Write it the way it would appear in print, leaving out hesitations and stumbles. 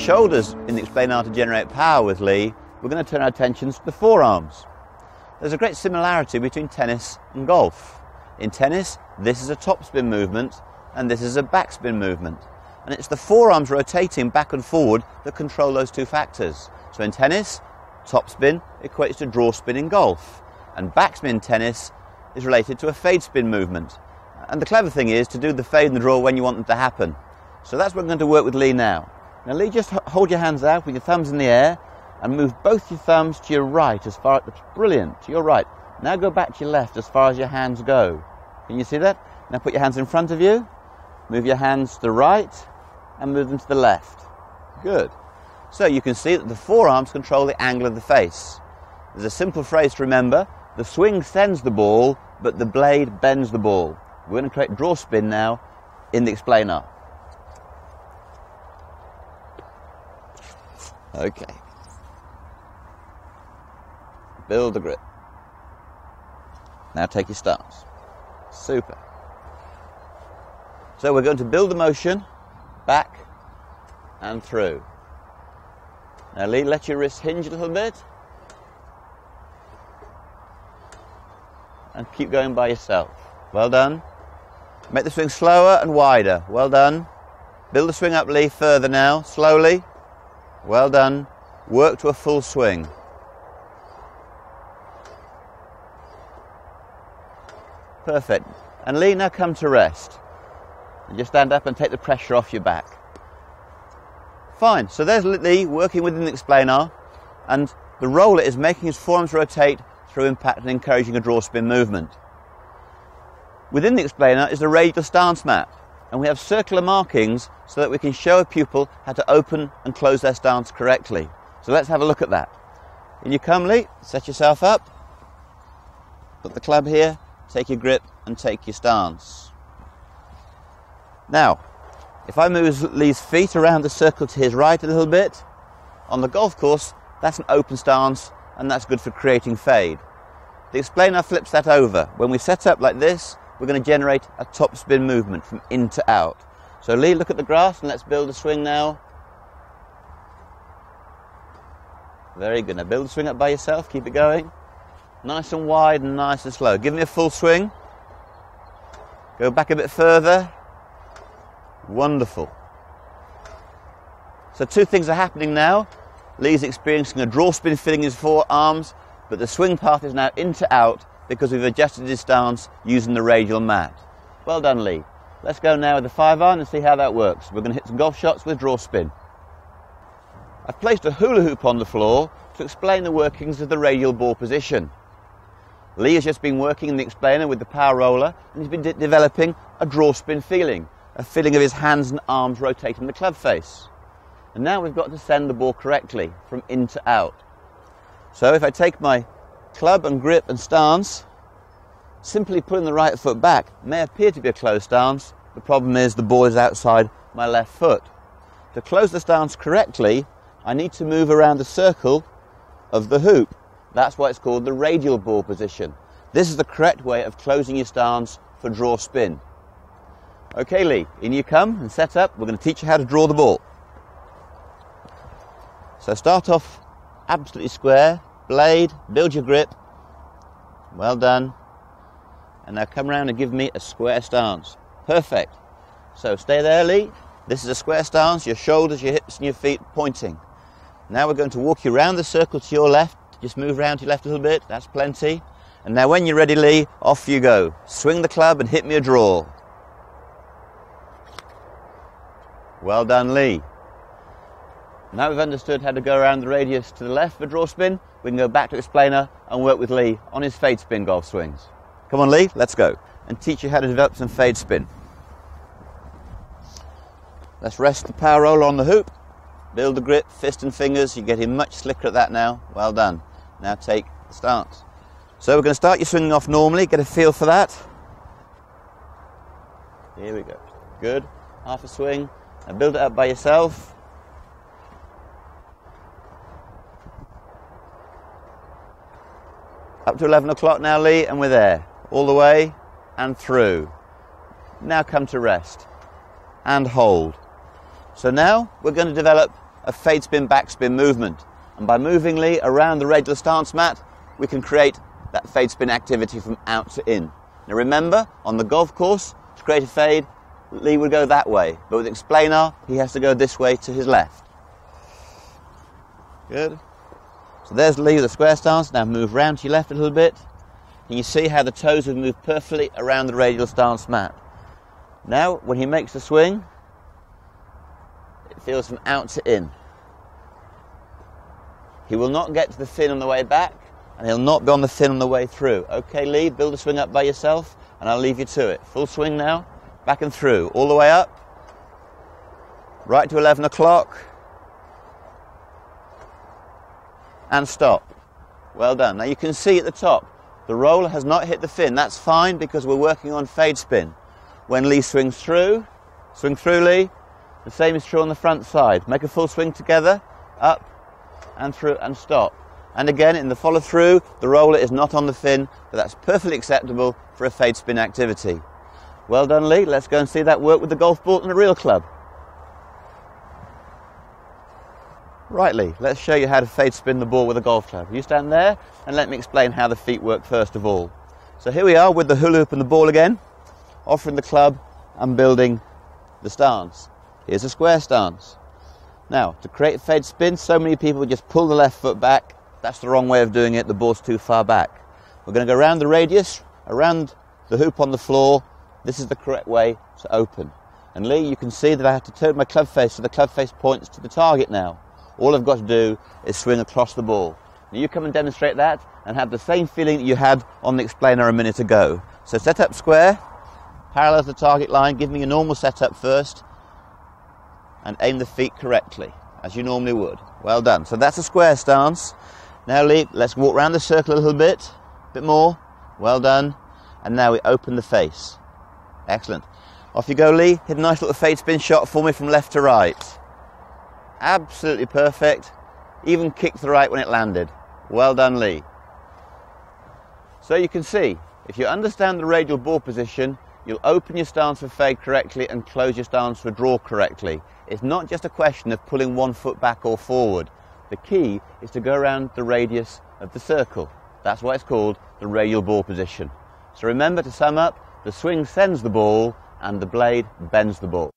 shoulders in the Explanar to generate power with Lee, we're going to turn our attentions to the forearms. There's a great similarity between tennis and golf. In tennis, this is a topspin movement and this is a backspin movement. And it's the forearms rotating back and forward that control those two factors. So in tennis, topspin equates to draw spin in golf, and backspin in tennis is related to a fade spin movement. And the clever thing is to do the fade and the draw when you want them to happen. So that's what we're going to work with Lee now. Now Lee, just hold your hands out with your thumbs in the air and move both your thumbs to your right as far, that's brilliant, to your right. Now go back to your left as far as your hands go. Can you see that? Now put your hands in front of you, move your hands to the right and move them to the left. Good. So you can see that the forearms control the angle of the face. There's a simple phrase to remember: the swing sends the ball, but the blade bends the ball. We're going to create draw spin now in the Explanar. Okay. Build the grip. Now take your stance. Super. So we're going to build the motion back and through. Now Lee, let your wrist hinge a little bit and keep going by yourself. Well done. Make the swing slower and wider. Well done. Build the swing up, Lee, further now, slowly. Well done. Work to a full swing. Perfect. And Lee, now come to rest. And just stand up and take the pressure off your back. Fine. So there's Lee working within the Explanar, and the roller is making his forearms rotate through impact and encouraging a draw spin movement. Within the Explanar is the radial stance mat, and we have circular markings so that we can show a pupil how to open and close their stance correctly. So let's have a look at that. In you come, Lee, set yourself up, put the club here, take your grip and take your stance. Now, if I move Lee's feet around the circle to his right a little bit, on the golf course, that's an open stance and that's good for creating fade. The Explanar flips that over. When we set up like this, we're going to generate a top spin movement from in to out. So Lee, look at the grass and let's build a swing now. Very good. Now build the swing up by yourself, keep it going. Nice and wide and nice and slow. Give me a full swing. Go back a bit further. Wonderful. So two things are happening now. Lee's experiencing a draw spin filling his forearms, but the swing path is now in to out because we've adjusted his stance using the radial mat. Well done, Lee. Let's go now with the 5-iron and see how that works. We're going to hit some golf shots with draw spin. I've placed a hula hoop on the floor to explain the workings of the radial ball position. Lee has just been working in the Explanar with the power roller, and he's been developing a draw spin feeling, a feeling of his hands and arms rotating the club face. And now we've got to send the ball correctly from in to out. So if I take my club and grip and stance, simply putting the right foot back may appear to be a closed stance. The problem is the ball is outside my left foot. To close the stance correctly, I need to move around the circle of the hoop. That's why it's called the radial ball position. This is the correct way of closing your stance for draw spin. Okay, Lee, in you come and set up. We're going to teach you how to draw the ball. So start off absolutely square, blade, build your grip. Well done. And now come around and give me a square stance. Perfect. So stay there, Lee. This is a square stance, your shoulders, your hips and your feet pointing. Now we're going to walk you around the circle to your left. Just move around to your left a little bit, that's plenty. And now when you're ready, Lee, off you go. Swing the club and hit me a draw. Well done, Lee. Now we've understood how to go around the radius to the left for draw spin, we can go back to Explanar and work with Lee on his fade spin golf swings. Come on, Lee, let's go and teach you how to develop some fade spin. Let's rest the power roller on the hoop, build the grip, fist and fingers. You're getting much slicker at that now. Well done. Now take the stance. So we're going to start your swinging off normally, get a feel for that. Here we go. Good. Half a swing. Now build it up by yourself. Up to 11 o'clock now, Lee, and we're there. All the way and through. Now come to rest and hold. So now we're going to develop of fade spin, backspin movement. And by moving Lee around the radial stance mat, we can create that fade spin activity from out to in. Now remember, on the golf course, to create a fade, Lee would go that way. But with Explanar, he has to go this way to his left. Good. So there's Lee with the square stance. Now move round to your left a little bit. And you see how the toes have moved perfectly around the radial stance mat. Now, when he makes the swing, it feels from out to in. He will not get to the fin on the way back, and he'll not be on the fin on the way through. Okay, Lee, build the swing up by yourself, and I'll leave you to it. Full swing now, back and through, all the way up, right to 11 o'clock, and stop. Well done. Now you can see at the top, the roller has not hit the fin. That's fine because we're working on fade spin. When Lee swing through Lee. The same is true on the front side. Make a full swing together, up and through and stop. And again, in the follow through, the roller is not on the fin, but that's perfectly acceptable for a fade spin activity. Well done, Lee. Let's go and see that work with the golf ball and a real club. Right, Lee, let's show you how to fade spin the ball with a golf club. You stand there and let me explain how the feet work first of all. So here we are with the hula hoop and the ball again, offering the club and building the stance. Here's a square stance. Now, to create a fade spin, so many people just pull the left foot back. That's the wrong way of doing it. The ball's too far back. We're going to go around the radius, around the hoop on the floor. This is the correct way to open. And Lee, you can see that I have to turn my club face so the club face points to the target now. All I've got to do is swing across the ball. Now you come and demonstrate that and have the same feeling that you had on the Explanar a minute ago. So set up square, parallel to the target line, give me your normal setup first, and aim the feet correctly, as you normally would. Well done. So that's a square stance. Now Lee, let's walk around the circle a little bit more. Well done. And now we open the face. Excellent. Off you go, Lee. Hit a nice little fade spin shot for me from left to right. Absolutely perfect. Even kicked to the right when it landed. Well done, Lee. So you can see, if you understand the radial ball position, you'll open your stance for fade correctly and close your stance for draw correctly. It's not just a question of pulling one foot back or forward. The key is to go around the radius of the circle. That's why it's called the radial ball position. So remember, to sum up, the swing sends the ball and the blade bends the ball.